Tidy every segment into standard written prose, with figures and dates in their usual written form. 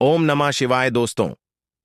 ओम नमः शिवाय दोस्तों।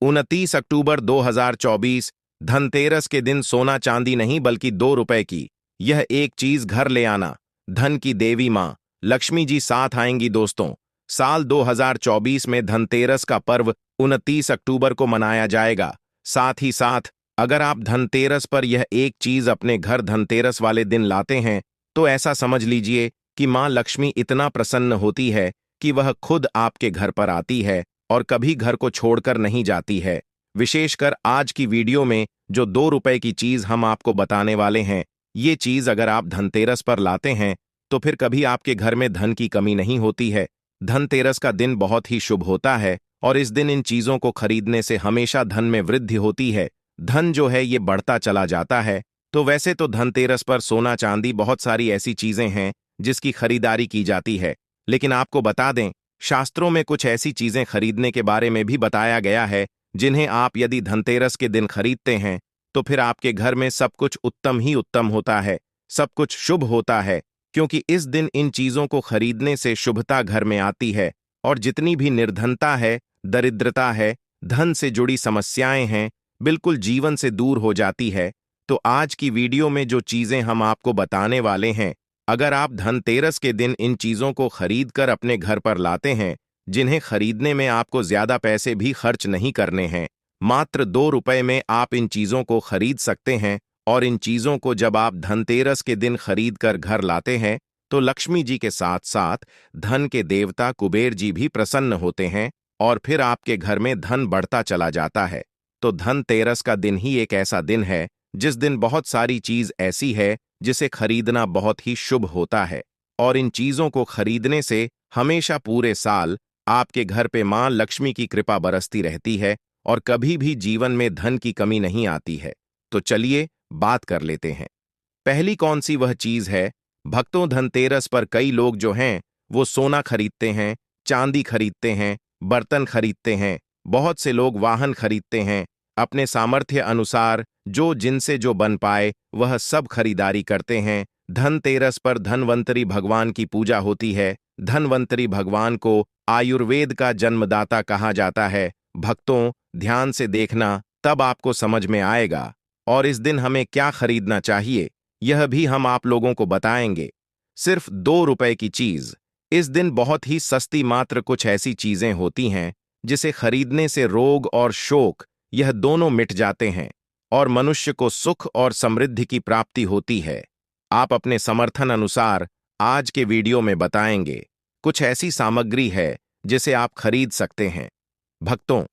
29 अक्टूबर 2024 धनतेरस के दिन सोना चांदी नहीं बल्कि 2 रुपए की यह एक चीज घर ले आना। धन की देवी मां लक्ष्मी जी साथ आएंगी दोस्तों। साल 2024 में धनतेरस का पर्व 29 अक्टूबर को मनाया जाएगा। साथ ही साथ अगर आप धनतेरस पर यह एक चीज अपने घर धनतेरस वाले दिन लाते हैं तो ऐसा समझ लीजिए कि मां लक्ष्मी इतना प्रसन्न होती है कि वह खुद आपके घर पर आती है और कभी घर को छोड़कर नहीं जाती है। विशेषकर आज की वीडियो में जो 2 रुपए की चीज हम आपको बताने वाले हैं, ये चीज अगर आप धनतेरस पर लाते हैं तो फिर कभी आपके घर में धन की कमी नहीं होती है। धनतेरस का दिन बहुत ही शुभ होता है और इस दिन इन चीजों को खरीदने से हमेशा धन में वृद्धि होती है। धन जो है ये बढ़ता चला जाता है। तो वैसे तो धनतेरस पर सोना चांदी बहुत सारी ऐसी चीजें हैं जिसकी खरीदारी की जाती है, लेकिन आपको बता दें शास्त्रों में कुछ ऐसी चीजें खरीदने के बारे में भी बताया गया है जिन्हें आप यदि धनतेरस के दिन खरीदते हैं तो फिर आपके घर में सब कुछ उत्तम ही उत्तम होता है, सब कुछ शुभ होता है, क्योंकि इस दिन इन चीजों को खरीदने से शुभता घर में आती है और जितनी भी निर्धनता है, दरिद्रता है, धन से जुड़ी समस्याएं हैं, बिल्कुल जीवन से दूर हो जाती है। तो आज की वीडियो में जो चीजें हम आपको बताने वाले हैं, अगर आप धनतेरस के दिन इन चीजों को खरीद कर अपने घर पर लाते हैं, जिन्हें खरीदने में आपको ज्यादा पैसे भी खर्च नहीं करने हैं, मात्र 2 रुपए में आप इन चीजों को खरीद सकते हैं। और इन चीजों को जब आप धनतेरस के दिन खरीद कर घर लाते हैं तो लक्ष्मी जी के साथ साथ धन के देवता कुबेर जी भी प्रसन्न होते हैं और फिर आपके घर में धन बढ़ता चला जाता है। तो धनतेरस का दिन ही एक ऐसा दिन है जिस दिन बहुत सारी चीज ऐसी है जिसे खरीदना बहुत ही शुभ होता है और इन चीजों को खरीदने से हमेशा पूरे साल आपके घर पे मां लक्ष्मी की कृपा बरसती रहती है और कभी भी जीवन में धन की कमी नहीं आती है। तो चलिए बात कर लेते हैं। पहली कौन सी वह चीज है? भक्तों, धनतेरस पर कई लोग जो हैं वो सोना खरीदते हैं, चांदी खरीदते हैं, बर्तन खरीदते हैं, बहुत से लोग वाहन खरीदते हैं। अपने सामर्थ्य अनुसार जो जिनसे जो बन पाए वह सब खरीदारी करते हैं। धनतेरस पर धनवंतरी भगवान की पूजा होती है। धनवंतरी भगवान को आयुर्वेद का जन्मदाता कहा जाता है। भक्तों, ध्यान से देखना, तब आपको समझ में आएगा। और इस दिन हमें क्या खरीदना चाहिए यह भी हम आप लोगों को बताएंगे। सिर्फ 2 रुपए की चीज। इस दिन बहुत ही सस्ती मात्र कुछ ऐसी चीजें होती हैं जिसे खरीदने से रोग और शोक यह दोनों मिट जाते हैं और मनुष्य को सुख और समृद्धि की प्राप्ति होती है। आप अपने समर्थन अनुसार आज के वीडियो में बताएंगे कुछ ऐसी सामग्री है जिसे आप खरीद सकते हैं। भक्तों,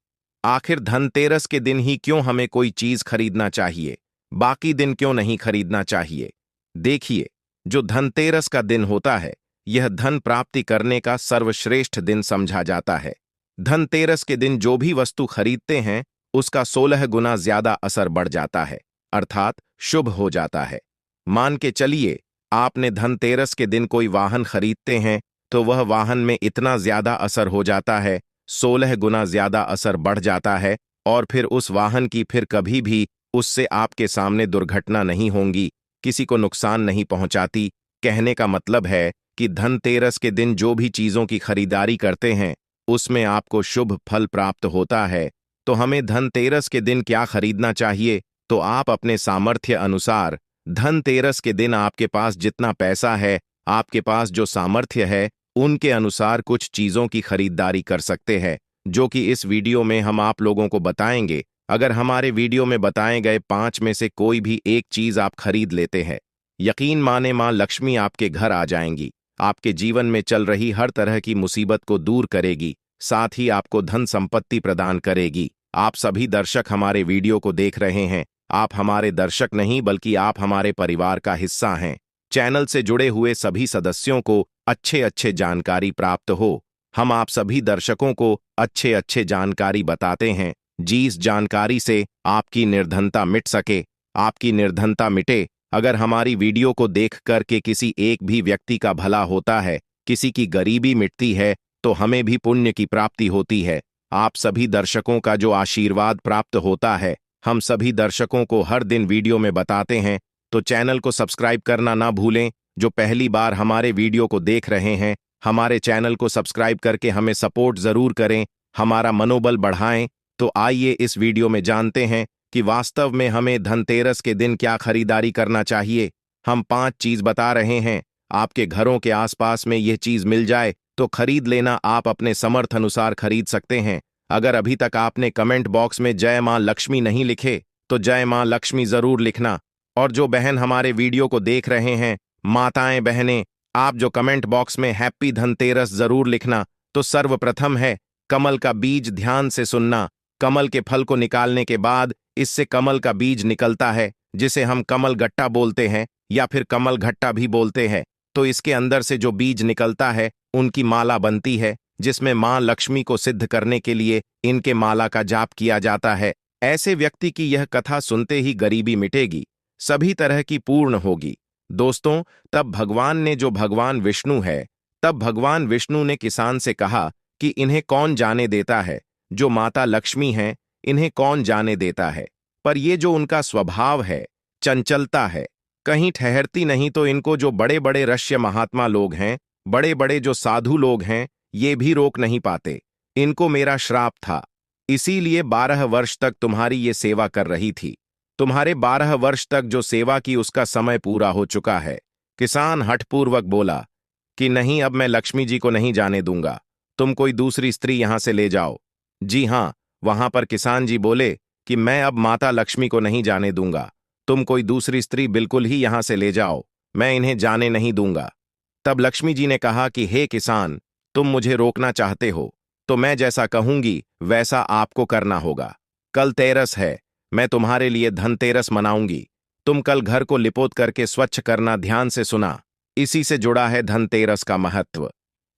आखिर धनतेरस के दिन ही क्यों हमें कोई चीज खरीदना चाहिए, बाकी दिन क्यों नहीं खरीदना चाहिए? देखिए, जो धनतेरस का दिन होता है यह धन प्राप्ति करने का सर्वश्रेष्ठ दिन समझा जाता है। धनतेरस के दिन जो भी वस्तु खरीदते हैं उसका 16 गुना ज्यादा असर बढ़ जाता है, अर्थात शुभ हो जाता है। मान के चलिए आपने धनतेरस के दिन कोई वाहन खरीदते हैं तो वह वाहन में इतना ज्यादा असर हो जाता है, 16 गुना ज्यादा असर बढ़ जाता है और फिर उस वाहन की फिर कभी भी उससे आपके सामने दुर्घटना नहीं होंगी, किसी को नुकसान नहीं पहुंचाती। कहने का मतलब है कि धनतेरस के दिन जो भी चीजों की खरीदारी करते हैं उसमें आपको शुभ फल प्राप्त होता है। तो हमें धनतेरस के दिन क्या खरीदना चाहिए? तो आप अपने सामर्थ्य अनुसार धनतेरस के दिन आपके पास जितना पैसा है, आपके पास जो सामर्थ्य है, उनके अनुसार कुछ चीजों की खरीदारी कर सकते हैं, जो कि इस वीडियो में हम आप लोगों को बताएंगे। अगर हमारे वीडियो में बताए गए 5 में से कोई भी एक चीज आप खरीद लेते हैं, यकीन माने मां लक्ष्मी आपके घर आ जाएंगी, आपके जीवन में चल रही हर तरह की मुसीबत को दूर करेगी, साथ ही आपको धन संपत्ति प्रदान करेगी। आप सभी दर्शक हमारे वीडियो को देख रहे हैं, आप हमारे दर्शक नहीं बल्कि आप हमारे परिवार का हिस्सा हैं। चैनल से जुड़े हुए सभी सदस्यों को अच्छे अच्छे जानकारी प्राप्त हो। हम आप सभी दर्शकों को अच्छे अच्छे जानकारी बताते हैं, जिस जानकारी से आपकी निर्धनता मिट सके। आपकी निर्धनता मिटे, अगर हमारी वीडियो को देख करके किसी एक भी व्यक्ति का भला होता है, किसी की गरीबी मिटती है, तो हमें भी पुण्य की प्राप्ति होती है। आप सभी दर्शकों का जो आशीर्वाद प्राप्त होता है हम सभी दर्शकों को हर दिन वीडियो में बताते हैं। तो चैनल को सब्सक्राइब करना ना भूलें। जो पहली बार हमारे वीडियो को देख रहे हैं, हमारे चैनल को सब्सक्राइब करके हमें सपोर्ट जरूर करें हमारा मनोबल बढ़ाएं। तो आइए इस वीडियो में जानते हैं कि वास्तव में हमें धनतेरस के दिन क्या खरीदारी करना चाहिए। हम 5 चीज बता रहे हैं। आपके घरों के आसपास में यह चीज मिल जाए तो खरीद लेना। आप अपने समर्थ अनुसार खरीद सकते हैं। अगर अभी तक आपने कमेंट बॉक्स में जय मां लक्ष्मी नहीं लिखे तो जय मां लक्ष्मी जरूर लिखना। और जो बहन हमारे वीडियो को देख रहे हैं, माताएं बहनें, आप जो कमेंट बॉक्स में हैप्पी धनतेरस जरूर लिखना। तो सर्वप्रथम है कमल का बीज। ध्यान से सुनना। कमल के फल को निकालने के बाद इससे कमल का बीज निकलता है, जिसे हम कमल गट्टा बोलते हैं या फिर कमल घट्टा भी बोलते हैं। तो इसके अंदर से जो बीज निकलता है उनकी माला बनती है, जिसमें मां लक्ष्मी को सिद्ध करने के लिए इनके माला का जाप किया जाता है। ऐसे व्यक्ति की यह कथा सुनते ही गरीबी मिटेगी, सभी तरह की पूर्ण होगी। दोस्तों, तब भगवान ने जो भगवान विष्णु है, तब भगवान विष्णु ने किसान से कहा कि इन्हें कौन जाने देता है, जो माता लक्ष्मी हैं इन्हें कौन जाने देता है। पर ये जो उनका स्वभाव है, चंचलता है, कहीं ठहरती नहीं, तो इनको जो बड़े बड़े ऋषि महात्मा लोग हैं, बड़े बड़े जो साधु लोग हैं, ये भी रोक नहीं पाते। इनको मेरा श्राप था, इसीलिए 12 वर्ष तक तुम्हारी ये सेवा कर रही थी। तुम्हारे 12 वर्ष तक जो सेवा की उसका समय पूरा हो चुका है। किसान हठपूर्वक बोला कि नहीं, अब मैं लक्ष्मी जी को नहीं जाने दूंगा। तुम कोई दूसरी स्त्री यहां से ले जाओ। जी हां, वहां पर किसान जी बोले कि मैं अब माता लक्ष्मी को नहीं जाने दूंगा। तुम कोई दूसरी स्त्री बिल्कुल ही यहां से ले जाओ, मैं इन्हें जाने नहीं दूंगा। तब लक्ष्मी जी ने कहा कि हे किसान, तुम मुझे रोकना चाहते हो तो मैं जैसा कहूंगी वैसा आपको करना होगा। कल तेरस है, मैं तुम्हारे लिए धनतेरस मनाऊंगी। तुम कल घर को लिपोत करके स्वच्छ करना। ध्यान से सुना, इसी से जुड़ा है धनतेरस का महत्व।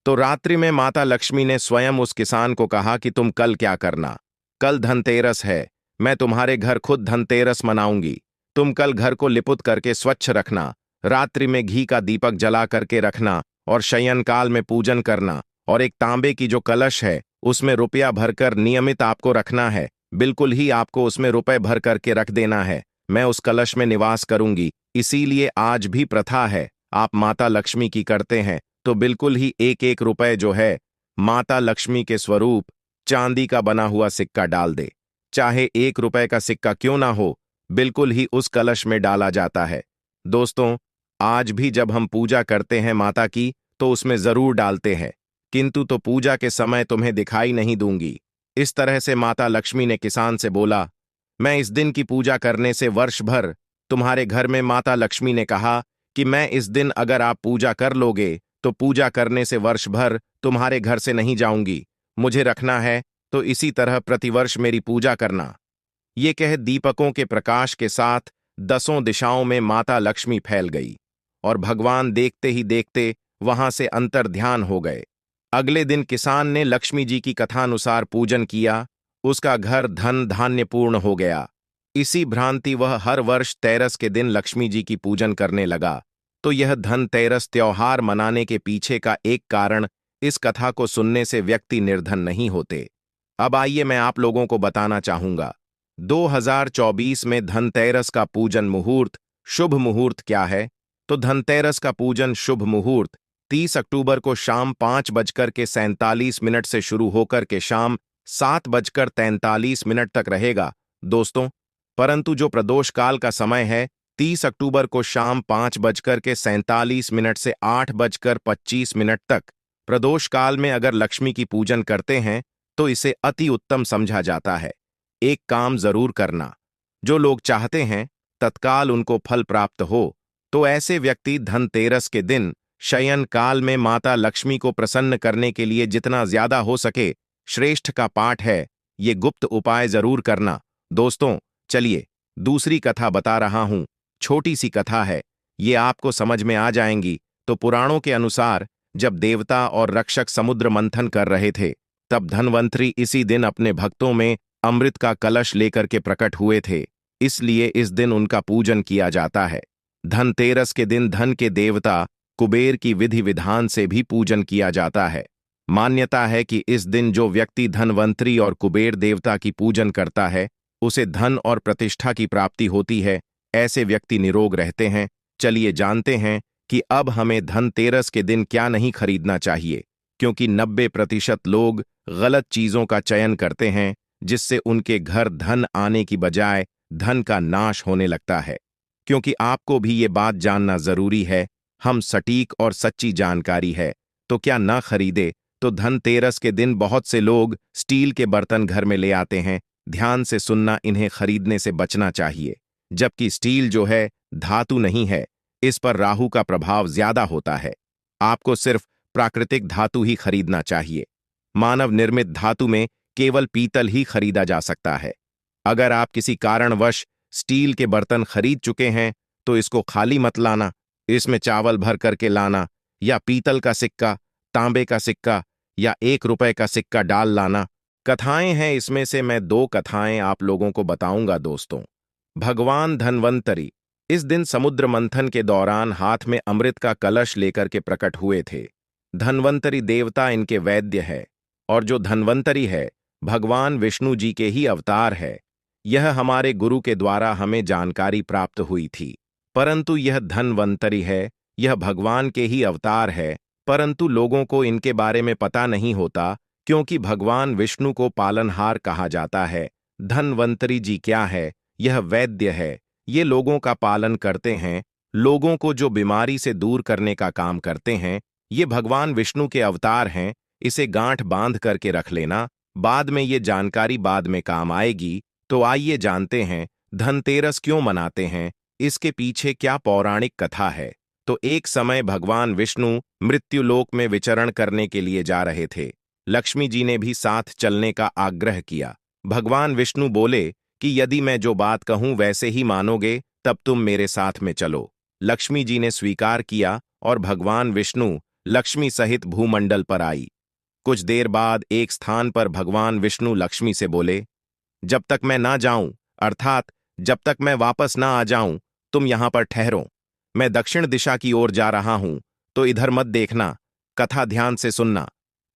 तो रात्रि में माता लक्ष्मी ने स्वयं उस किसान को कहा कि तुम कल क्या करना। कल धनतेरस है, मैं तुम्हारे घर खुद धनतेरस मनाऊंगी। तुम कल घर को लिपुत करके स्वच्छ रखना, रात्रि में घी का दीपक जला करके रखना और शयन काल में पूजन करना। और एक तांबे की जो कलश है उसमें रुपया भरकर नियमित आपको रखना है। बिल्कुल ही आपको उसमें रुपए भर करके रख देना है। मैं उस कलश में निवास करूंगी, इसीलिए आज भी प्रथा है, आप माता लक्ष्मी की करते हैं तो बिल्कुल ही एक एक रुपए जो है माता लक्ष्मी के स्वरूप चांदी का बना हुआ सिक्का डाल दे। चाहे 1 रुपए का सिक्का क्यों ना हो, बिल्कुल ही उस कलश में डाला जाता है। दोस्तों, आज भी जब हम पूजा करते हैं माता की तो उसमें जरूर डालते हैं, किंतु तो पूजा के समय तुम्हें दिखाई नहीं दूंगी। इस तरह से माता लक्ष्मी ने किसान से बोला, मैं इस दिन की पूजा करने से वर्ष भर तुम्हारे घर में, माता लक्ष्मी ने कहा कि मैं इस दिन अगर आप पूजा कर लोगे तो पूजा करने से वर्ष भर तुम्हारे घर से नहीं जाऊंगी। मुझे रखना है तो इसी तरह प्रतिवर्ष मेरी पूजा करना। ये कह दीपकों के प्रकाश के साथ 10 दिशाओं में माता लक्ष्मी फैल गई और भगवान देखते ही देखते वहां से अंतर्ध्यान हो गए। अगले दिन किसान ने लक्ष्मी जी की कथानुसार पूजन किया, उसका घर धन धान्य पूर्ण हो गया। इसी भ्रांति वह हर वर्ष तेरस के दिन लक्ष्मी जी की पूजन करने लगा। तो यह धनतेरस त्योहार मनाने के पीछे का एक कारण, इस कथा को सुनने से व्यक्ति निर्धन नहीं होते। अब आइए मैं आप लोगों को बताना चाहूंगा 2024 में धनतेरस का पूजन मुहूर्त, शुभ मुहूर्त क्या है। तो धनतेरस का पूजन शुभ मुहूर्त 30 अक्टूबर को शाम 5:47 से शुरू होकर के शाम 7:43 तक रहेगा दोस्तों। परंतु जो प्रदोष काल का समय है 30 अक्टूबर को शाम 5:47 से 8:25 तक। प्रदोष काल में अगर लक्ष्मी की पूजन करते हैं तो इसे अति उत्तम समझा जाता है। एक काम जरूर करना, जो लोग चाहते हैं तत्काल उनको फल प्राप्त हो, तो ऐसे व्यक्ति धनतेरस के दिन शयन काल में माता लक्ष्मी को प्रसन्न करने के लिए जितना ज्यादा हो सके श्रेष्ठ का पाठ है, ये गुप्त उपाय जरूर करना। दोस्तों, चलिए दूसरी कथा बता रहा हूं। छोटी सी कथा है, ये आपको समझ में आ जाएंगी। तो पुराणों के अनुसार जब देवता और रक्षक समुद्र मंथन कर रहे थे, तब धनवंतरी इसी दिन अपने भक्तों में अमृत का कलश लेकर के प्रकट हुए थे, इसलिए इस दिन उनका पूजन किया जाता है। धनतेरस के दिन धन के देवता कुबेर की विधि विधान से भी पूजन किया जाता है। मान्यता है कि इस दिन जो व्यक्ति धनवंतरी और कुबेर देवता की पूजन करता है उसे धन और प्रतिष्ठा की प्राप्ति होती है। ऐसे व्यक्ति निरोग रहते हैं। चलिए जानते हैं कि अब हमें धनतेरस के दिन क्या नहीं खरीदना चाहिए। क्योंकि 90% लोग गलत चीजों का चयन करते हैं, जिससे उनके घर धन आने की बजाय धन का नाश होने लगता है। क्योंकि आपको भी ये बात जानना जरूरी है, हम सटीक और सच्ची जानकारी है तो क्या ना खरीदे। तो धनतेरस के दिन बहुत से लोग स्टील के बर्तन घर में ले आते हैं। ध्यान से सुनना, इन्हें खरीदने से बचना चाहिए। जबकि स्टील जो है धातु नहीं है, इस पर राहु का प्रभाव ज्यादा होता है। आपको सिर्फ प्राकृतिक धातु ही खरीदना चाहिए। मानव निर्मित धातु में केवल पीतल ही खरीदा जा सकता है। अगर आप किसी कारणवश स्टील के बर्तन खरीद चुके हैं तो इसको खाली मत लाना। इसमें चावल भर करके लाना, या पीतल का सिक्का, तांबे का सिक्का या 1 रुपए का सिक्का डाल लाना। कथाएं हैं, इसमें से मैं 2 कथाएं आप लोगों को बताऊंगा दोस्तों। भगवान धन्वंतरी इस दिन समुद्र मंथन के दौरान हाथ में अमृत का कलश लेकर के प्रकट हुए थे। धन्वंतरी देवता इनके वैद्य है, और जो धन्वंतरी है भगवान विष्णु जी के ही अवतार है। यह हमारे गुरु के द्वारा हमें जानकारी प्राप्त हुई थी। परंतु यह धन्वंतरी है, यह भगवान के ही अवतार है, परंतु लोगों को इनके बारे में पता नहीं होता, क्योंकि भगवान विष्णु को पालनहार कहा जाता है। धन्वंतरी जी क्या है? यह वैद्य है। ये लोगों का पालन करते हैं, लोगों को जो बीमारी से दूर करने का काम करते हैं। ये भगवान विष्णु के अवतार हैं। इसे गांठ बांध करके रख लेना, बाद में ये जानकारी बाद में काम आएगी। तो आइए जानते हैं धनतेरस क्यों मनाते हैं, इसके पीछे क्या पौराणिक कथा है। तो एक समय भगवान विष्णु मृत्युलोक में विचरण करने के लिए जा रहे थे। लक्ष्मी जी ने भी साथ चलने का आग्रह किया। भगवान विष्णु बोले कि यदि मैं जो बात कहूं वैसे ही मानोगे तब तुम मेरे साथ में चलो। लक्ष्मी जी ने स्वीकार किया और भगवान विष्णु लक्ष्मी सहित भूमंडल पर आई। कुछ देर बाद एक स्थान पर भगवान विष्णु लक्ष्मी से बोले, जब तक मैं ना जाऊं, अर्थात जब तक मैं वापस ना आ जाऊं, तुम यहां पर ठहरो। मैं दक्षिण दिशा की ओर जा रहा हूं, तो इधर मत देखना। कथा ध्यान से सुनना।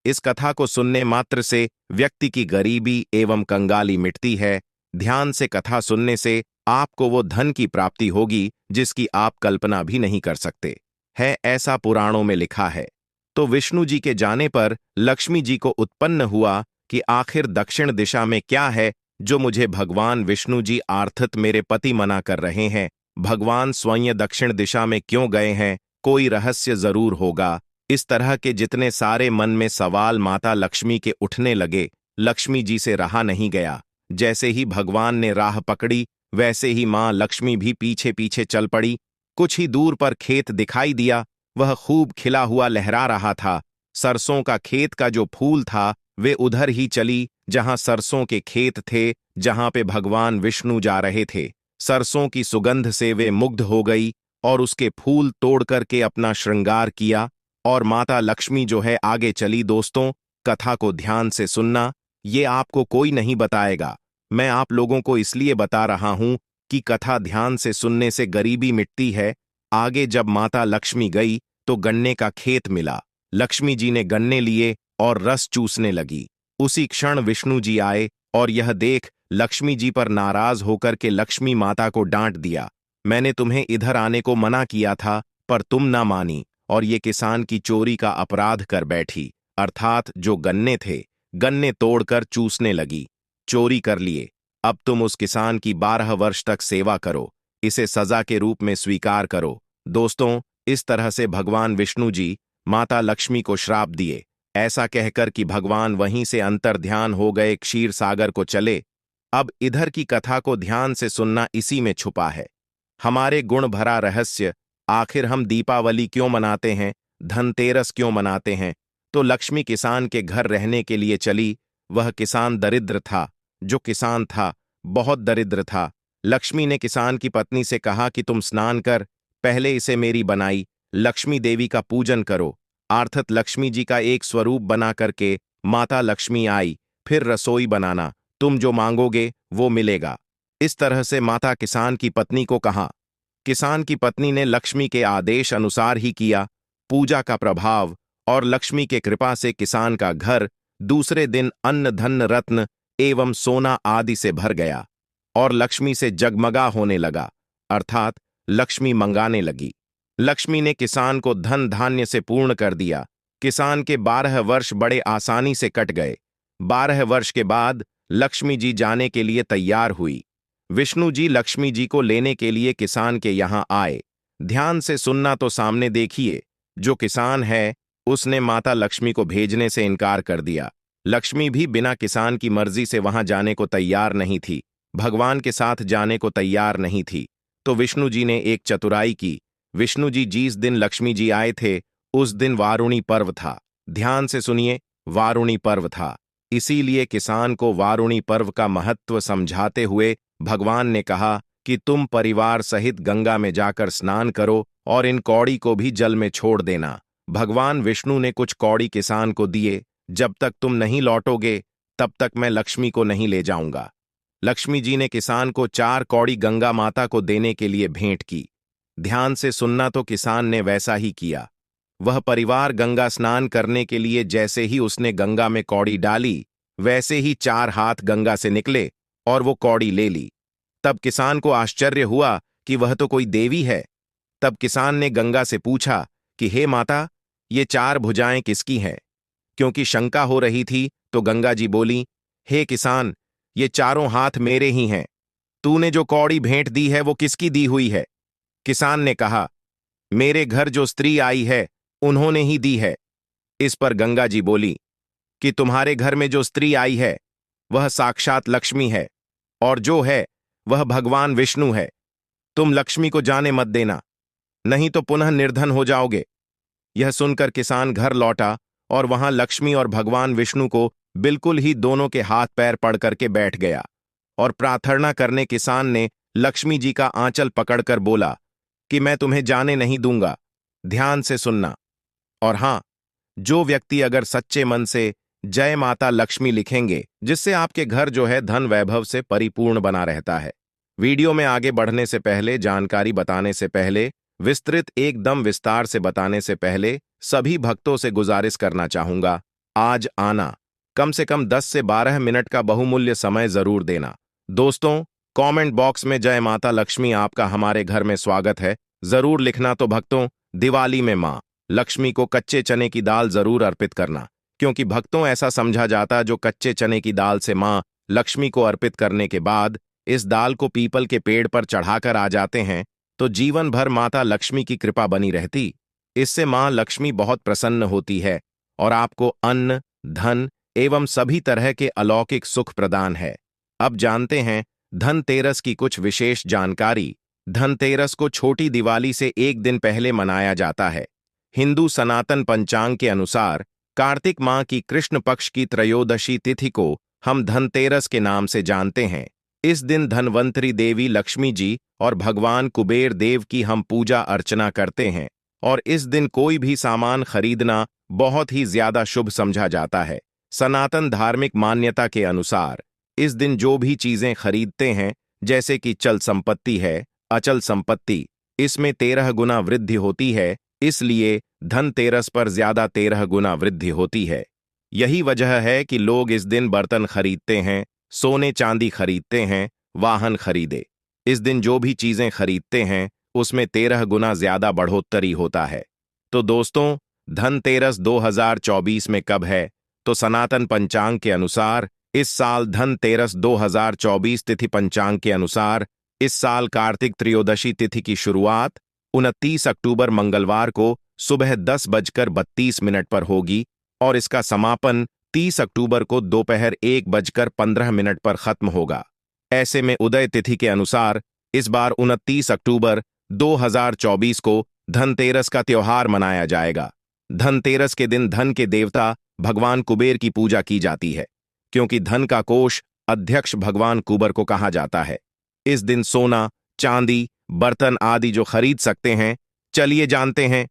इस कथा को सुनने मात्र से व्यक्ति की गरीबी एवं कंगाली मिटती है। ध्यान से कथा सुनने से आपको वो धन की प्राप्ति होगी जिसकी आप कल्पना भी नहीं कर सकते है, ऐसा पुराणों में लिखा है। तो विष्णु जी के जाने पर लक्ष्मी जी को उत्पन्न हुआ कि आखिर दक्षिण दिशा में क्या है जो मुझे भगवान विष्णु जी अर्थात मेरे पति मना कर रहे हैं। भगवान स्वयं दक्षिण दिशा में क्यों गए हैं, कोई रहस्य जरूर होगा। इस तरह के जितने सारे मन में सवाल माता लक्ष्मी के उठने लगे, लक्ष्मी जी से रहा नहीं गया। जैसे ही भगवान ने राह पकड़ी, वैसे ही मां लक्ष्मी भी पीछे पीछे चल पड़ी। कुछ ही दूर पर खेत दिखाई दिया, वह खूब खिला हुआ लहरा रहा था। सरसों का खेत का जो फूल था वे उधर ही चली जहां सरसों के खेत थे, जहां पे भगवान विष्णु जा रहे थे। सरसों की सुगंध से वे मुग्ध हो गई और उसके फूल तोड़ करके अपना श्रृंगार किया, और माता लक्ष्मी जो है आगे चली। दोस्तों, कथा को ध्यान से सुनना, ये आपको कोई नहीं बताएगा। मैं आप लोगों को इसलिए बता रहा हूं कि कथा ध्यान से सुनने से गरीबी मिटती है। आगे जब माता लक्ष्मी गई तो गन्ने का खेत मिला। लक्ष्मी जी ने गन्ने लिए और रस चूसने लगी। उसी क्षण विष्णु जी आए और यह देख लक्ष्मी जी पर नाराज होकर के लक्ष्मी माता को डांट दिया, मैंने तुम्हें इधर आने को मना किया था पर तुम ना मानी, और ये किसान की चोरी का अपराध कर बैठी। अर्थात जो गन्ने थे, गन्ने तोड़कर चूसने लगी, चोरी कर लिए। अब तुम उस किसान की 12 वर्ष तक सेवा करो, इसे सजा के रूप में स्वीकार करो। दोस्तों, इस तरह से भगवान विष्णु जी माता लक्ष्मी को श्राप दिए। ऐसा कहकर कि भगवान वहीं से अंतर्ध्यान हो गए, क्षीर सागर को चले। अब इधर की कथा को ध्यान से सुनना, इसी में छुपा है हमारे गुण भरा रहस्य। आखिर हम दीपावली क्यों मनाते हैं, धनतेरस क्यों मनाते हैं? तो लक्ष्मी किसान के घर रहने के लिए चली। वह किसान दरिद्र था। जो किसान था बहुत दरिद्र था। लक्ष्मी ने किसान की पत्नी से कहा कि तुम स्नान कर, पहले इसे मेरी बनाई लक्ष्मी देवी का पूजन करो। अर्थात लक्ष्मी जी का एक स्वरूप बना करके माता लक्ष्मी आई, फिर रसोई बनाना, तुम जो मांगोगे वो मिलेगा। इस तरह से माता किसान की पत्नी को कहा। किसान की पत्नी ने लक्ष्मी के आदेश अनुसार ही किया। पूजा का प्रभाव और लक्ष्मी के कृपा से किसान का घर दूसरे दिन अन्न धन रत्न एवं सोना आदि से भर गया और लक्ष्मी से जगमगा होने लगा, अर्थात लक्ष्मी मंगाने लगी। लक्ष्मी ने किसान को धन धान्य से पूर्ण कर दिया। किसान के 12 वर्ष बड़े आसानी से कट गए। 12 वर्ष के बाद लक्ष्मी जी जाने के लिए तैयार हुई। विष्णु जी लक्ष्मी जी को लेने के लिए किसान के यहां आए। ध्यान से सुनना तो सामने देखिए, जो किसान है उसने माता लक्ष्मी को भेजने से इनकार कर दिया। लक्ष्मी भी बिना किसान की मर्जी से वहां जाने को तैयार नहीं थी, भगवान के साथ जाने को तैयार नहीं थी। तो विष्णु जी ने एक चतुराई की। विष्णु जी जिस दिन लक्ष्मी जी आए थे उस दिन वारुणी पर्व था। ध्यान से सुनिए, वारुणी पर्व था। इसीलिए किसान को वारुणी पर्व का महत्व समझाते हुए भगवान ने कहा कि तुम परिवार सहित गंगा में जाकर स्नान करो और इन कौड़ी को भी जल में छोड़ देना। भगवान विष्णु ने कुछ कौड़ी किसान को दिए, जब तक तुम नहीं लौटोगे तब तक मैं लक्ष्मी को नहीं ले जाऊंगा। लक्ष्मी जी ने किसान को 4 कौड़ी गंगा माता को देने के लिए भेंट की। ध्यान से सुनना, तो किसान ने वैसा ही किया। वह परिवार गंगा स्नान करने के लिए जैसे ही उसने गंगा में कौड़ी डाली, वैसे ही 4 हाथ गंगा से निकले और वो कौड़ी ले ली। तब किसान को आश्चर्य हुआ कि वह तो कोई देवी है। तब किसान ने गंगा से पूछा कि हे माता, ये 4 भुजाएं किसकी हैं? क्योंकि शंका हो रही थी तो गंगा जी बोली, हे किसान, ये चारों हाथ मेरे ही हैं। तूने जो कौड़ी भेंट दी है वो किसकी दी हुई है? किसान ने कहा, मेरे घर जो स्त्री आई है उन्होंने ही दी है। इस पर गंगा जी बोली कि तुम्हारे घर में जो स्त्री आई है वह साक्षात लक्ष्मी है, और जो है वह भगवान विष्णु है। तुम लक्ष्मी को जाने मत देना, नहीं तो पुनः निर्धन हो जाओगे। यह सुनकर किसान घर लौटा और वहां लक्ष्मी और भगवान विष्णु को बिल्कुल ही दोनों के हाथ पैर पड़ करके बैठ गया और प्रार्थना करने किसान ने लक्ष्मी जी का आंचल पकड़कर बोला कि मैं तुम्हें जाने नहीं दूंगा। ध्यान से सुनना। और हां, जो व्यक्ति अगर सच्चे मन से जय माता लक्ष्मी लिखेंगे, जिससे आपके घर जो है धन वैभव से परिपूर्ण बना रहता है। वीडियो में आगे बढ़ने से पहले, जानकारी बताने से पहले, विस्तृत एकदम विस्तार से बताने से पहले सभी भक्तों से गुजारिश करना चाहूंगा, आज आना, कम से कम 10 से 12 मिनट का बहुमूल्य समय जरूर देना। दोस्तों, कमेंट बॉक्स में जय माता लक्ष्मी आपका हमारे घर में स्वागत है जरूर लिखना। तो भक्तों, दिवाली में मां लक्ष्मी को कच्चे चने की दाल जरूर अर्पित करना, क्योंकि भक्तों ऐसा समझा जाता जो कच्चे चने की दाल से मां लक्ष्मी को अर्पित करने के बाद इस दाल को पीपल के पेड़ पर चढ़ाकर आ जाते हैं तो जीवन भर माता लक्ष्मी की कृपा बनी रहती। इससे मां लक्ष्मी बहुत प्रसन्न होती है और आपको अन्न, धन एवं सभी तरह के अलौकिक सुख प्रदान है। अब जानते हैं धनतेरस की कुछ विशेष जानकारी। धनतेरस को छोटी दिवाली से एक दिन पहले मनाया जाता है। हिंदू सनातन पंचांग के अनुसार कार्तिक माह की कृष्ण पक्ष की त्रयोदशी तिथि को हम धनतेरस के नाम से जानते हैं। इस दिन धनवंतरी देवी लक्ष्मी जी और भगवान कुबेर देव की हम पूजा अर्चना करते हैं और इस दिन कोई भी सामान खरीदना बहुत ही ज्यादा शुभ समझा जाता है। सनातन धार्मिक मान्यता के अनुसार इस दिन जो भी चीजें खरीदते हैं, जैसे कि चल संपत्ति है, अचल संपत्ति, इसमें 13 गुना वृद्धि होती है। इसलिए धनतेरस पर ज्यादा 13 गुना वृद्धि होती है। यही वजह है कि लोग इस दिन बर्तन खरीदते हैं, सोने चांदी खरीदते हैं, वाहन खरीदे। इस दिन जो भी चीजें खरीदते हैं उसमें 13 गुना ज्यादा बढ़ोतरी होता है। तो दोस्तों, धनतेरस 2024 में कब है? तो सनातन पंचांग के अनुसार इस साल धनतेरस 2024 तिथि पंचांग के अनुसार इस साल कार्तिक त्रयोदशी तिथि की शुरुआत 29 अक्टूबर मंगलवार को सुबह 10:32 पर होगी और इसका समापन 30 अक्टूबर को दोपहर 1:15 पर खत्म होगा। ऐसे में उदय तिथि के अनुसार इस बार 29 अक्टूबर 2024 को धनतेरस का त्योहार मनाया जाएगा। धनतेरस के दिन धन के देवता भगवान कुबेर की पूजा की जाती है, क्योंकि धन का कोष अध्यक्ष भगवान कुबेर को कहा जाता है। इस दिन सोना, चांदी, बर्तन आदि जो खरीद सकते हैं, चलिए जानते हैं।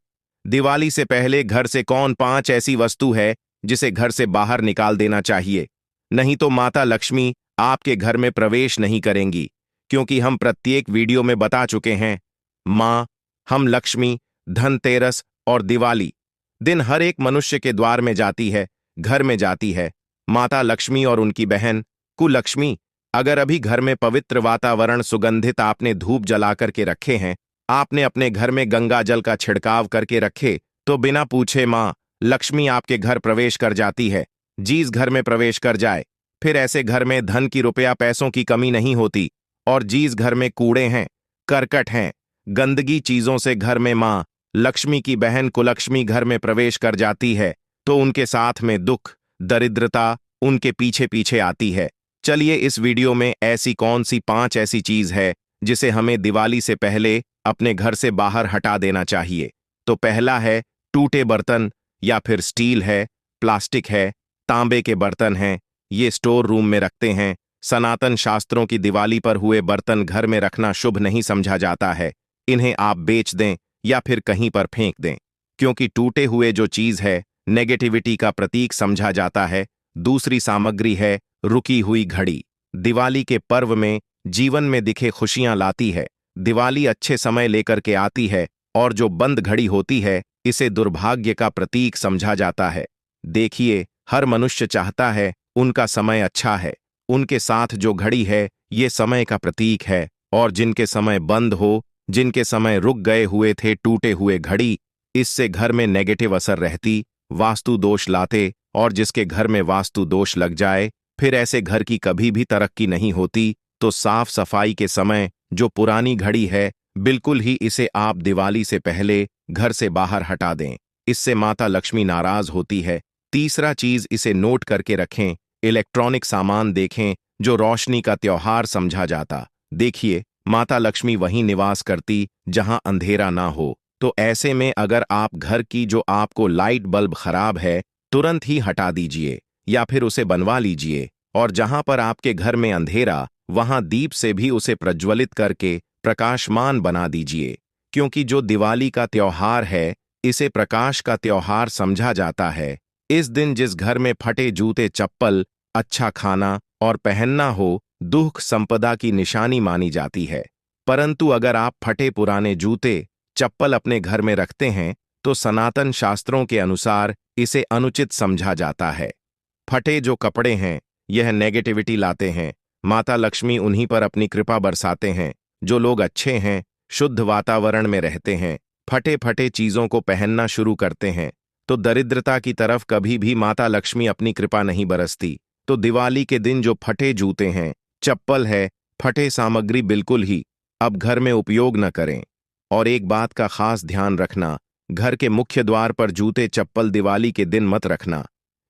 दिवाली से पहले घर से कौन 5 ऐसी वस्तु है जिसे घर से बाहर निकाल देना चाहिए, नहीं तो माता लक्ष्मी आपके घर में प्रवेश नहीं करेंगी। क्योंकि हम प्रत्येक वीडियो में बता चुके हैं, मां, हम लक्ष्मी, धनतेरस और दिवाली दिन हर एक मनुष्य के द्वार में जाती है, घर में जाती है। माता लक्ष्मी और उनकी बहन कुलक्ष्मी, अगर अभी घर में पवित्र वातावरण सुगंधित आपने धूप जला करके रखे हैं, आपने अपने घर में गंगा जल का छिड़काव करके रखे, तो बिना पूछे मां लक्ष्मी आपके घर प्रवेश कर जाती है। जिस घर में प्रवेश कर जाए, फिर ऐसे घर में धन की रुपया पैसों की कमी नहीं होती। और जिस घर में कूड़े हैं, करकट हैं, गंदगी चीजों से घर में माँ लक्ष्मी की बहन कुलक्ष्मी घर में प्रवेश कर जाती है, तो उनके साथ में दुख, दरिद्रता उनके पीछे पीछे आती है। चलिए इस वीडियो में ऐसी कौन सी 5 ऐसी चीज है जिसे हमें दिवाली से पहले अपने घर से बाहर हटा देना चाहिए। तो पहला है टूटे बर्तन, या फिर स्टील है, प्लास्टिक है, तांबे के बर्तन हैं, ये स्टोर रूम में रखते हैं। सनातन शास्त्रों की दिवाली पर हुए बर्तन घर में रखना शुभ नहीं समझा जाता है। इन्हें आप बेच दें या फिर कहीं पर फेंक दें, क्योंकि टूटे हुए जो चीज है नेगेटिविटी का प्रतीक समझा जाता है। दूसरी सामग्री है रुकी हुई घड़ी। दिवाली के पर्व में जीवन में दिखे खुशियां लाती है। दिवाली अच्छे समय लेकर के आती है, और जो बंद घड़ी होती है इसे दुर्भाग्य का प्रतीक समझा जाता है। देखिए, हर मनुष्य चाहता है उनका समय अच्छा है। उनके साथ जो घड़ी है ये समय का प्रतीक है, और जिनके समय बंद हो, जिनके समय रुक गए हुए थे टूटे हुए घड़ी, इससे घर में नेगेटिव असर रहती, वास्तु दोष लाते। और जिसके घर में वास्तु दोष लग जाए, फिर ऐसे घर की कभी भी तरक्की नहीं होती। तो साफ सफाई के समय जो पुरानी घड़ी है, बिल्कुल ही इसे आप दिवाली से पहले घर से बाहर हटा दें। इससे माता लक्ष्मी नाराज होती है। तीसरा चीज, इसे नोट करके रखें, इलेक्ट्रॉनिक सामान देखें जो रोशनी का त्योहार समझा जाता। देखिए, माता लक्ष्मी वहीं निवास करती जहां अंधेरा ना हो। तो ऐसे में अगर आप घर की जो आपको लाइट बल्ब खराब है, तुरंत ही हटा दीजिए या फिर उसे बनवा लीजिए। और जहां पर आपके घर में अंधेरा, वहां दीप से भी उसे प्रज्वलित करके प्रकाशमान बना दीजिए। क्योंकि जो दिवाली का त्योहार है, इसे प्रकाश का त्योहार समझा जाता है। इस दिन जिस घर में फटे जूते चप्पल, अच्छा खाना और पहनना हो, दुख संपदा की निशानी मानी जाती है। परंतु अगर आप फटे पुराने जूते चप्पल अपने घर में रखते हैं, तो सनातन शास्त्रों के अनुसार इसे अनुचित समझा जाता है। फटे जो कपड़े हैं यह नेगेटिविटी लाते हैं। माता लक्ष्मी उन्हीं पर अपनी कृपा बरसाते हैं जो लोग अच्छे हैं, शुद्ध वातावरण में रहते हैं। फटे फटे चीजों को पहनना शुरू करते हैं तो दरिद्रता की तरफ कभी भी माता लक्ष्मी अपनी कृपा नहीं बरसती। तो दिवाली के दिन जो फटे जूते हैं, चप्पल है, फटे सामग्री बिल्कुल ही अब घर में उपयोग न करें। और एक बात का खास ध्यान रखना, घर के मुख्य द्वार पर जूते चप्पल दिवाली के दिन मत रखना,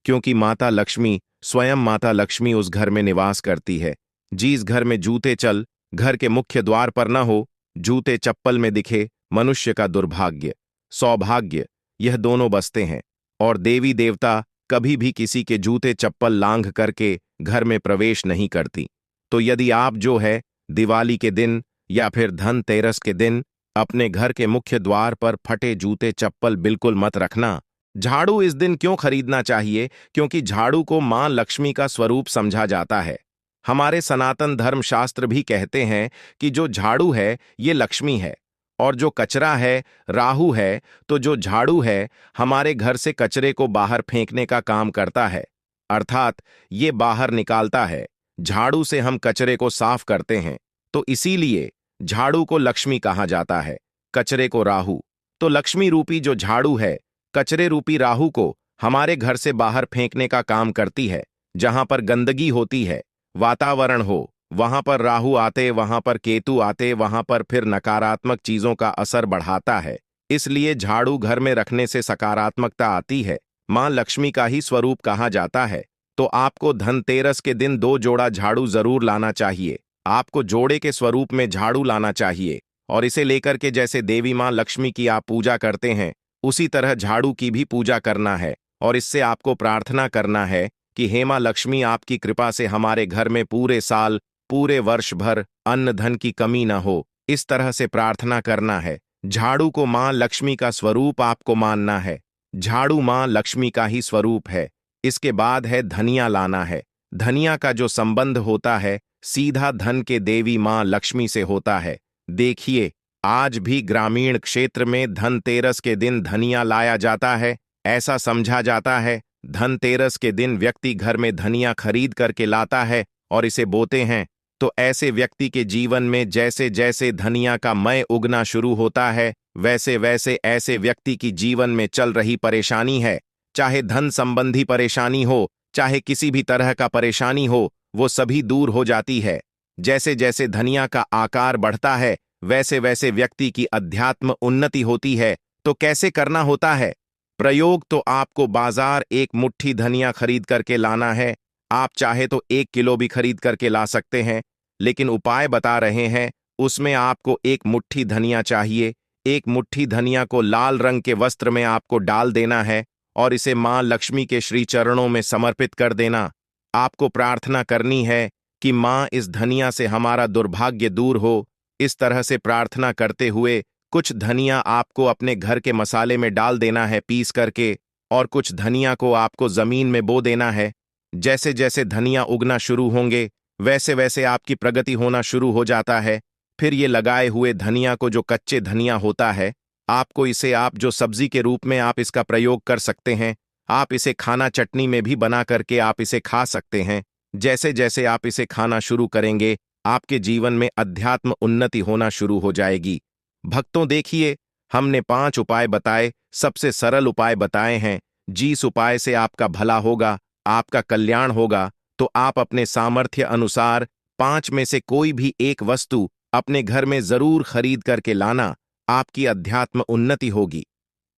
क्योंकि माता लक्ष्मी, स्वयं माता लक्ष्मी उस घर में निवास करती है। जिस घर में जूते चल घर के मुख्य द्वार पर न हो, जूते चप्पल में दिखे, मनुष्य का दुर्भाग्य, सौभाग्य यह दोनों बसते हैं। और देवी देवता कभी भी किसी के जूते चप्पल लांघ करके घर में प्रवेश नहीं करती। तो यदि आप जो है दिवाली के दिन या फिर धनतेरस के दिन अपने घर के मुख्य द्वार पर फटे जूते चप्पल बिल्कुल मत रखना। झाड़ू इस दिन क्यों खरीदना चाहिए? क्योंकि झाड़ू को मां लक्ष्मी का स्वरूप समझा जाता है। हमारे सनातन धर्मशास्त्र भी कहते हैं कि जो झाड़ू है ये लक्ष्मी है, और जो कचरा है राहु है। तो जो झाड़ू है हमारे घर से कचरे को बाहर फेंकने का काम करता है, अर्थात ये बाहर निकालता है। झाड़ू से हम कचरे को साफ करते हैं, तो इसीलिए झाड़ू को लक्ष्मी कहा जाता है, कचरे को राहु। तो लक्ष्मी रूपी जो झाड़ू है कचरे रूपी राहु को हमारे घर से बाहर फेंकने का काम करती है। जहां पर गंदगी होती है, वातावरण हो, वहां पर राहु आते, वहां पर केतु आते, वहां पर फिर नकारात्मक चीजों का असर बढ़ाता है। इसलिए झाड़ू घर में रखने से सकारात्मकता आती है। मां लक्ष्मी का ही स्वरूप कहा जाता है। तो आपको धनतेरस के दिन 2 जोड़ा झाड़ू जरूर लाना चाहिए। आपको जोड़े के स्वरूप में झाड़ू लाना चाहिए, और इसे लेकर के जैसे देवी मां लक्ष्मी की आप पूजा करते हैं, उसी तरह झाड़ू की भी पूजा करना है। और इससे आपको प्रार्थना करना है कि हे मां लक्ष्मी, आपकी कृपा से हमारे घर में पूरे साल, पूरे वर्ष भर अन्न धन की कमी न हो। इस तरह से प्रार्थना करना है। झाड़ू को मां लक्ष्मी का स्वरूप आपको मानना है। झाड़ू मां लक्ष्मी का ही स्वरूप है। इसके बाद है धनिया लाना है। धनिया का जो संबंध होता है सीधा धन के देवी मां लक्ष्मी से होता है। देखिए, आज भी ग्रामीण क्षेत्र में धनतेरस के दिन धनिया लाया जाता है। ऐसा समझा जाता है धनतेरस के दिन व्यक्ति घर में धनिया खरीद करके लाता है और इसे बोते हैं। तो ऐसे व्यक्ति के जीवन में जैसे जैसे धनिया का मय उगना शुरू होता है, वैसे वैसे ऐसे व्यक्ति की जीवन में चल रही परेशानी है चाहे धन संबंधी परेशानी हो, चाहे किसी भी तरह का परेशानी हो, वो सभी दूर हो जाती है। जैसे जैसे धनिया का आकार बढ़ता है, वैसे वैसे व्यक्ति की अध्यात्म उन्नति होती है। तो कैसे करना होता है प्रयोग? तो आपको बाजार एक मुट्ठी धनिया खरीद करके लाना है। आप चाहे तो 1 किलो भी खरीद करके ला सकते हैं, लेकिन उपाय बता रहे हैं उसमें आपको एक मुट्ठी धनिया चाहिए। एक मुट्ठी धनिया को लाल रंग के वस्त्र में आपको डाल देना है और इसे मां लक्ष्मी के श्री चरणों में समर्पित कर देना। आपको प्रार्थना करनी है कि मां इस धनिया से हमारा दुर्भाग्य दूर हो। इस तरह से प्रार्थना करते हुए कुछ धनिया आपको अपने घर के मसाले में डाल देना है पीस करके, और कुछ धनिया को आपको जमीन में बो देना है। जैसे जैसे धनिया उगना शुरू होंगे, वैसे वैसे आपकी प्रगति होना शुरू हो जाता है। फिर ये लगाए हुए धनिया को, जो कच्चे धनिया होता है, आपको इसे आप जो सब्जी के रूप में आप इसका प्रयोग कर सकते हैं। आप इसे खाना चटनी में भी बना करके आप इसे खा सकते हैं। जैसे जैसे आप इसे खाना शुरू करेंगे, आपके जीवन में अध्यात्म उन्नति होना शुरू हो जाएगी। भक्तों देखिए, हमने 5 उपाय बताए, सबसे सरल उपाय बताए हैं। जिस उपाय से आपका भला होगा, आपका कल्याण होगा, तो आप अपने सामर्थ्य अनुसार 5 में से कोई भी एक वस्तु अपने घर में जरूर खरीद करके लाना। आपकी अध्यात्म उन्नति होगी।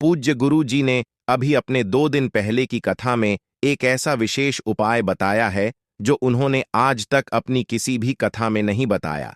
पूज्य गुरु जी ने अभी अपने 2 दिन पहले की कथा में एक ऐसा विशेष उपाय बताया है जो उन्होंने आज तक अपनी किसी भी कथा में नहीं बताया।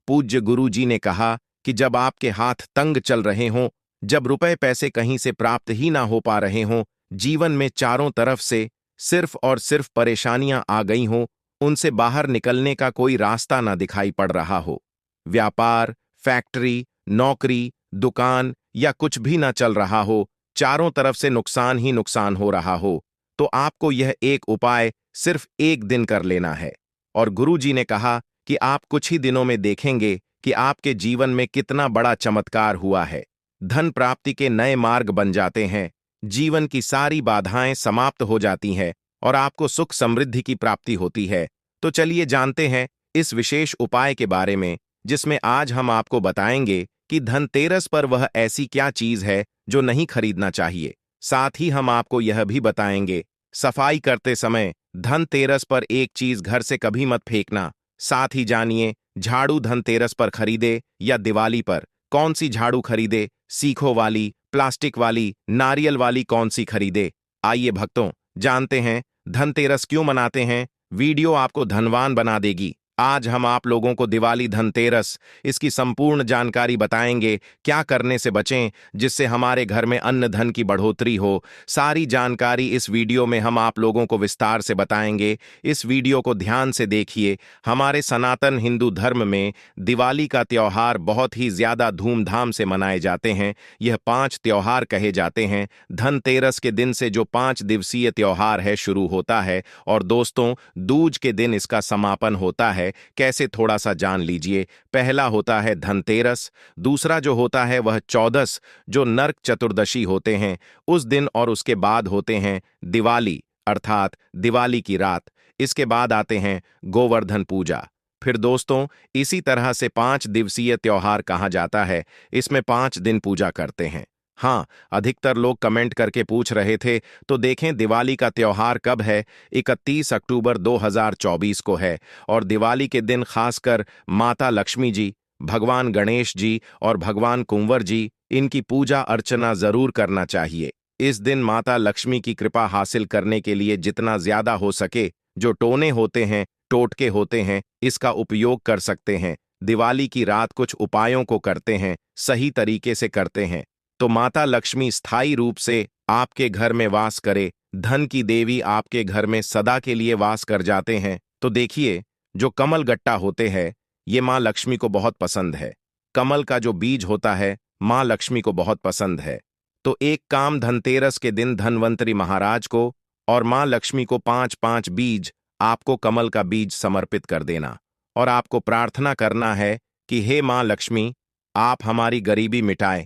पूज्य गुरु जी ने कहा कि जब आपके हाथ तंग चल रहे हों, जब रुपए पैसे कहीं से प्राप्त ही ना हो पा रहे हों, जीवन में चारों तरफ से सिर्फ और सिर्फ परेशानियां आ गई हों, उनसे बाहर निकलने का कोई रास्ता ना दिखाई पड़ रहा हो, व्यापार, फैक्ट्री, नौकरी, दुकान या कुछ भी ना चल रहा हो, चारों तरफ से नुकसान ही नुकसान हो रहा हो, तो आपको यह एक उपाय सिर्फ 1 दिन कर लेना है। और गुरु जी ने कहा कि आप कुछ ही दिनों में देखेंगे कि आपके जीवन में कितना बड़ा चमत्कार हुआ है। धन प्राप्ति के नए मार्ग बन जाते हैं, जीवन की सारी बाधाएं समाप्त हो जाती हैं और आपको सुख समृद्धि की प्राप्ति होती है। तो चलिए जानते हैं इस विशेष उपाय के बारे में, जिसमें आज हम आपको बताएंगे कि धनतेरस पर वह ऐसी क्या चीज है जो नहीं खरीदना चाहिए। साथ ही हम आपको यह भी बताएंगे, सफाई करते समय धनतेरस पर एक चीज घर से कभी मत फेंकना। साथ ही जानिए, झाड़ू धनतेरस पर खरीदे या दिवाली पर, कौन सी झाड़ू खरीदे, सीखों वाली, प्लास्टिक वाली, नारियल वाली, कौन सी खरीदे। आइए भक्तों, जानते हैं धनतेरस क्यों मनाते हैं। वीडियो आपको धनवान बना देगी। आज हम आप लोगों को दिवाली, धनतेरस, इसकी संपूर्ण जानकारी बताएंगे। क्या करने से बचें जिससे हमारे घर में अन्न धन की बढ़ोतरी हो। सारी जानकारी इस वीडियो में हम आप लोगों को विस्तार से बताएंगे। इस वीडियो को ध्यान से देखिए। हमारे सनातन हिंदू धर्म में दिवाली का त्योहार बहुत ही ज्यादा धूमधाम से मनाए जाते हैं। यह 5 त्योहार कहे जाते हैं। धनतेरस के दिन से जो 5 दिवसीय त्योहार है शुरू होता है, और दोस्तों दूज के दिन इसका समापन होता है। कैसे, थोड़ा सा जान लीजिए। पहला होता है धनतेरस, दूसरा जो होता है वह चौदस, जो नरक चतुर्दशी होते हैं उस दिन, और उसके बाद होते हैं दिवाली अर्थात दिवाली की रात। इसके बाद आते हैं गोवर्धन पूजा। फिर दोस्तों इसी तरह से 5 दिवसीय त्योहार कहा जाता है। इसमें 5 दिन पूजा करते हैं। हाँ, अधिकतर लोग कमेंट करके पूछ रहे थे, तो देखें दिवाली का त्योहार कब है। 31 अक्टूबर 2024 को है, और दिवाली के दिन खासकर माता लक्ष्मी जी, भगवान गणेश जी और भगवान कुंवर जी, इनकी पूजा अर्चना जरूर करना चाहिए। इस दिन माता लक्ष्मी की कृपा हासिल करने के लिए जितना ज्यादा हो सके, जो टोने होते हैं, टोटके होते हैं, इसका उपयोग कर सकते हैं। दिवाली की रात कुछ उपायों को करते हैं, सही तरीके से करते हैं, तो माता लक्ष्मी स्थायी रूप से आपके घर में वास करे, धन की देवी आपके घर में सदा के लिए वास कर जाते हैं। तो देखिए, जो कमल गट्टा होते हैं, ये माँ लक्ष्मी को बहुत पसंद है। कमल का जो बीज होता है, माँ लक्ष्मी को बहुत पसंद है। तो एक काम, धनतेरस के दिन धनवंतरी महाराज को और माँ लक्ष्मी को 5-5 बीज, आपको कमल का बीज समर्पित कर देना, और आपको प्रार्थना करना है कि हे माँ लक्ष्मी, आप हमारी गरीबी मिटाएं।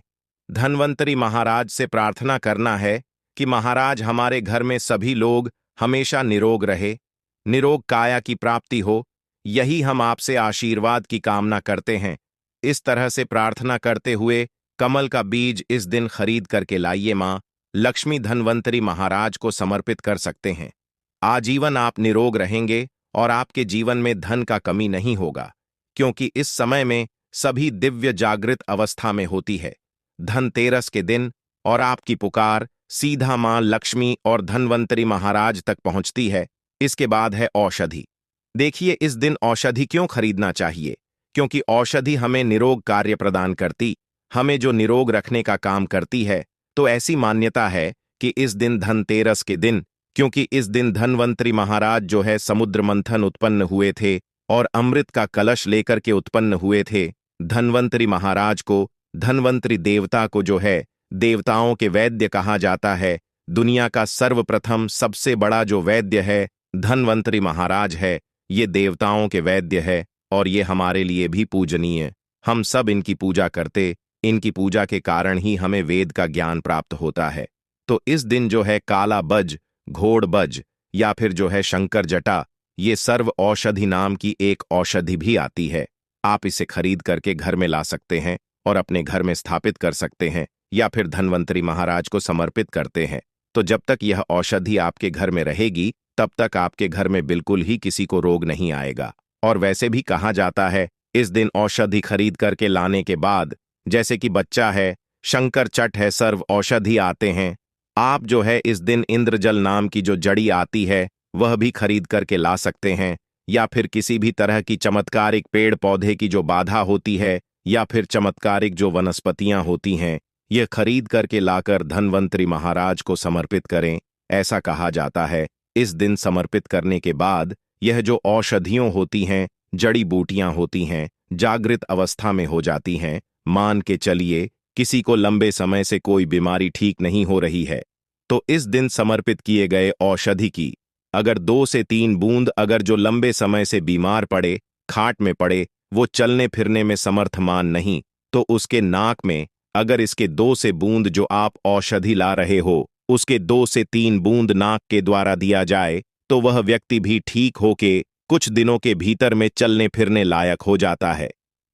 धनवंतरी महाराज से प्रार्थना करना है कि महाराज हमारे घर में सभी लोग हमेशा निरोग रहे, निरोग काया की प्राप्ति हो, यही हम आपसे आशीर्वाद की कामना करते हैं। इस तरह से प्रार्थना करते हुए कमल का बीज इस दिन खरीद करके लाइए माँ, लक्ष्मी धन्वंतरी महाराज को समर्पित कर सकते हैं। आजीवन आप निरोग रहेंगे और आपके जीवन में धन का कमी नहीं होगा, क्योंकि इस समय में सभी दिव्य जागृत अवस्था में होती है। धनतेरस के दिन और आपकी पुकार सीधा मां लक्ष्मी और धन्वंतरी महाराज तक पहुंचती है। इसके बाद है औषधि। देखिए, इस दिन औषधि क्यों खरीदना चाहिए? क्योंकि औषधि हमें निरोग कार्य प्रदान करती, हमें जो निरोग रखने का काम करती है। तो ऐसी मान्यता है कि इस दिन धनतेरस के दिन, क्योंकि इस दिन धन्वंतरी महाराज जो है समुद्र मंथन उत्पन्न हुए थे और अमृत का कलश लेकर के उत्पन्न हुए थे। धन्वंतरी महाराज को, धन्वंतरी देवता को जो है देवताओं के वैद्य कहा जाता है। दुनिया का सर्वप्रथम सबसे बड़ा जो वैद्य है धन्वंतरी महाराज है। ये देवताओं के वैद्य है और ये हमारे लिए भी पूजनीय। हम सब इनकी पूजा करते, इनकी पूजा के कारण ही हमें वेद का ज्ञान प्राप्त होता है। तो इस दिन जो है काला बज, घोड़ बज या फिर जो है शंकर जटा, ये सर्व औषधि नाम की एक औषधि भी आती है। आप इसे खरीद करके घर में ला सकते हैं और अपने घर में स्थापित कर सकते हैं या फिर धन्वंतरी महाराज को समर्पित करते हैं। तो जब तक यह औषधि आपके घर में रहेगी तब तक आपके घर में बिल्कुल ही किसी को रोग नहीं आएगा। और वैसे भी कहा जाता है इस दिन औषधि खरीद करके लाने के बाद, जैसे कि बच्चा है, शंकर चट है, सर्व औषधि आते हैं। आप जो है इस दिन इंद्रजल नाम की जो जड़ी आती है वह भी खरीद करके ला सकते हैं, या फिर किसी भी तरह की चमत्कारिक पेड़ पौधे की जो बाधा होती है या फिर चमत्कारिक जो वनस्पतियां होती हैं, यह खरीद करके लाकर धन्वंतरी महाराज को समर्पित करें। ऐसा कहा जाता है इस दिन समर्पित करने के बाद यह जो औषधियों होती हैं, जड़ी बूटियां होती हैं, जागृत अवस्था में हो जाती हैं। मान के चलिए किसी को लंबे समय से कोई बीमारी ठीक नहीं हो रही है, तो इस दिन समर्पित किए गए औषधि की अगर 2 से 3 बूंद अगर जो लंबे समय से बीमार पड़े, खाट में पड़े, वो चलने फिरने में समर्थमान नहीं, तो उसके नाक में अगर इसके 2 से बूंद जो आप औषधि ला रहे हो उसके 2 से 3 बूंद नाक के द्वारा दिया जाए तो वह व्यक्ति भी ठीक होके कुछ दिनों के भीतर में चलने फिरने लायक हो जाता है।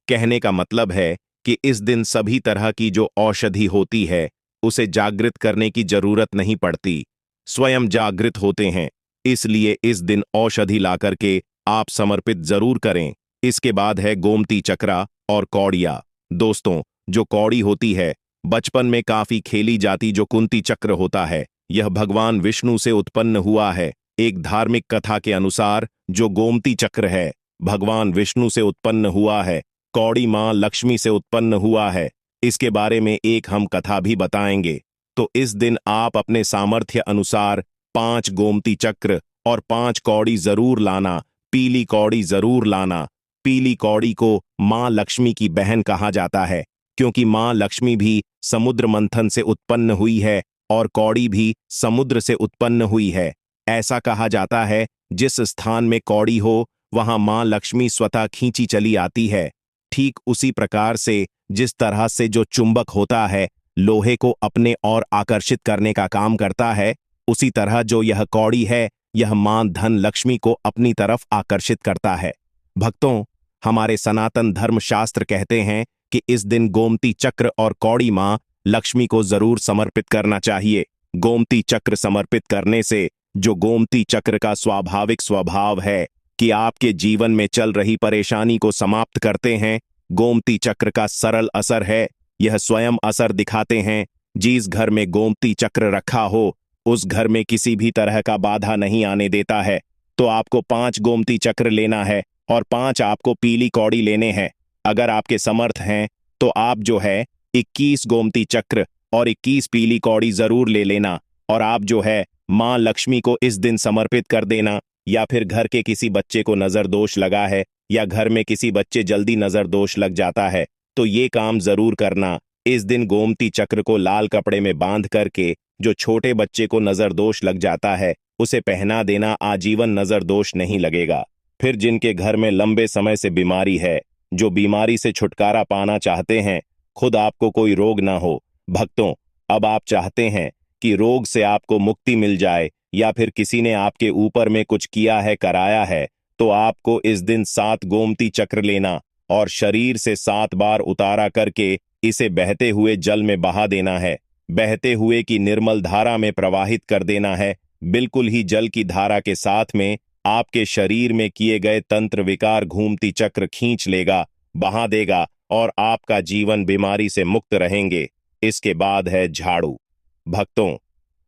कहने का मतलब है कि इस दिन सभी तरह की जो औषधि होती है उसे जागृत करने की जरूरत नहीं पड़ती, स्वयं जागृत होते हैं। इसलिए इस दिन औषधि ला करके आप समर्पित जरूर करें। इसके बाद है गोमती चक्रा और कौड़िया। दोस्तों, जो कौड़ी होती है बचपन में काफी खेली जाती जो कुंती चक्र होता है, यह भगवान विष्णु से उत्पन्न हुआ है। एक धार्मिक कथा के अनुसार जो गोमती चक्र है भगवान विष्णु से उत्पन्न हुआ है, कौड़ी मां लक्ष्मी से उत्पन्न हुआ है। इसके बारे में एक हम कथा भी बताएंगे। तो इस दिन आप अपने सामर्थ्य अनुसार 5 गोमती चक्र और 5 कौड़ी जरूर लाना। पीली कौड़ी जरूर लाना। पीली कौड़ी को मां लक्ष्मी की बहन कहा जाता है, क्योंकि मां लक्ष्मी भी समुद्र मंथन से उत्पन्न हुई है और कौड़ी भी समुद्र से उत्पन्न हुई है। ऐसा कहा जाता है जिस स्थान में कौड़ी हो वहां मां लक्ष्मी स्वतः खींची चली आती है। ठीक उसी प्रकार से जिस तरह से जो चुंबक होता है लोहे को अपने ओर आकर्षित करने का काम करता है, उसी तरह जो यह कौड़ी है यह मां धन लक्ष्मी को अपनी तरफ आकर्षित करता है। भक्तों, हमारे सनातन धर्म शास्त्र कहते हैं कि इस दिन गोमती चक्र और कौड़ी मां लक्ष्मी को जरूर समर्पित करना चाहिए। गोमती चक्र समर्पित करने से जो गोमती चक्र का स्वाभाविक स्वभाव है कि आपके जीवन में चल रही परेशानी को समाप्त करते हैं, गोमती चक्र का सरल असर है, यह स्वयं असर दिखाते हैं। जिस घर में गोमती चक्र रखा हो उस घर में किसी भी तरह का बाधा नहीं आने देता है। तो आपको 5 गोमती चक्र लेना है और 5 आपको पीली कौड़ी लेने हैं। अगर आपके समर्थ हैं तो आप जो है 21 गोमती चक्र और 21 पीली कौड़ी जरूर ले लेना, और आप जो है मां लक्ष्मी को इस दिन समर्पित कर देना। या फिर घर के किसी बच्चे को नजर दोष लगा है या घर में किसी बच्चे जल्दी नजर दोष लग जाता है तो ये काम जरूर करना। इस दिन गोमती चक्र को लाल कपड़े में बांध करके जो छोटे बच्चे को नजर दोष लग जाता है उसे पहना देना, आजीवन नजर दोष नहीं लगेगा। फिर जिनके घर में लंबे समय से बीमारी है, जो बीमारी से छुटकारा पाना चाहते हैं, खुद आपको कोई रोग ना हो, भक्तों अब आप चाहते हैं कि रोग से आपको मुक्ति मिल जाए या फिर किसी ने आपके ऊपर में कुछ किया है, कराया है, तो आपको इस दिन 7 गोमती चक्र लेना और शरीर से 7 बार उतारा करके इसे बहते हुए जल में बहा देना है। बहते हुए की निर्मल धारा में प्रवाहित कर देना है। बिल्कुल ही जल की धारा के साथ में आपके शरीर में किए गए तंत्र विकार घूमती चक्र खींच लेगा, बहा देगा और आपका जीवन बीमारी से मुक्त रहेंगे। इसके बाद है झाड़ू। भक्तों,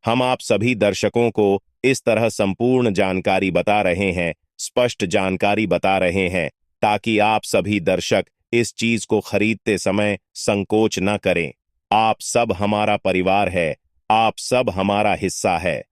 हम आप सभी दर्शकों को इस तरह संपूर्ण जानकारी बता रहे हैं, स्पष्ट जानकारी बता रहे हैं, ताकि आप सभी दर्शक इस चीज को खरीदते समय संकोच न करें। आप सब हमारा परिवार है, आप सब हमारा हिस्सा है।